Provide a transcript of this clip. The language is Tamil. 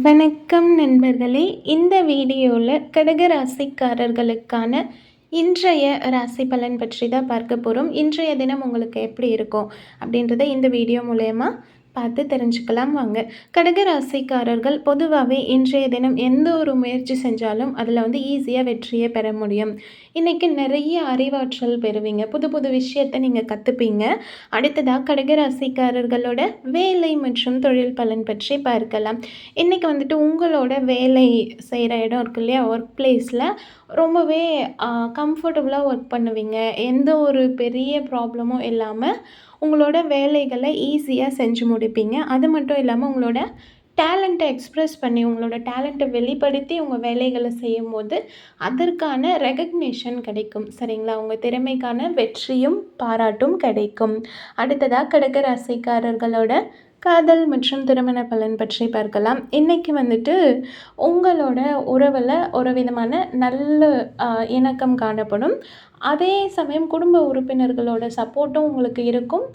வணக்கம் நண்பர்களே! இந்த வீடியோல கடக ராசிக்காரர்களுக்கான இன்றைய ராசி பலன் பற்றி தான் பார்க்க போறோம். இன்றைய தினம் உங்களுக்கு எப்படி இருக்கும்? அப்படின்றத இந்த வீடியோ மூலியமா பார்த்து தெரிஞ்சுக்கலாம் வாங்க. கடக ராசிக்காரர்கள் பொதுவாவே இன்றைய தினம் எந்த ஒரு முயற்சி செஞ்சாலும் அதில ஈஸியா வெற்றியே பெற முடியும். இன்னைக்கு நிறைய அறிவாற்றல் பெறுவீங்க. புது புது விஷயத்த நீங்க கத்துப்பீங்க. அடுத்ததா கடக ராசிக்காரர்களோட வேலை மற்றும் தொழில் பலன் பற்றி பார்க்கலாம். இன்றைக்கி உங்களோட வேலை செய்கிற இடம் இருக்கு இல்லையா, ஒர்க் பிளேஸில் ரொம்பவே கம்ஃபர்டபுளாக ஒர்க் பண்ணுவீங்க. எந்த ஒரு பெரிய ப்ராப்ளமும் இல்லாமல் உங்களோட வேலைகளை ஈஸியாக செஞ்சு முடிப்பீங்க. அது மட்டும் இல்லாமல் உங்களோட டேலண்ட்டை எக்ஸ்ப்ரெஸ் பண்ணி உங்களோட டேலண்ட்டை வெளிப்படுத்தி உங்கள் வேலைகளை செய்யும்போது அதற்கான ரெகக்னேஷன் கிடைக்கும். சரிங்களா? உங்கள் திறமைக்கான வெற்றியும் பாராட்டும் கிடைக்கும். அடுத்ததாக கடக ராசிக்காரர்களோட காதல் மற்றும் திருமண பலன் பற்றி பார்க்கலாம். இன்றைக்கி உங்களோட உறவில் ஒரு விதமான நல்ல இணக்கம் காணப்படும். அதே சமயம் குடும்ப உறுப்பினர்களோட சப்போர்ட்டும் உங்களுக்கு இருக்கும்.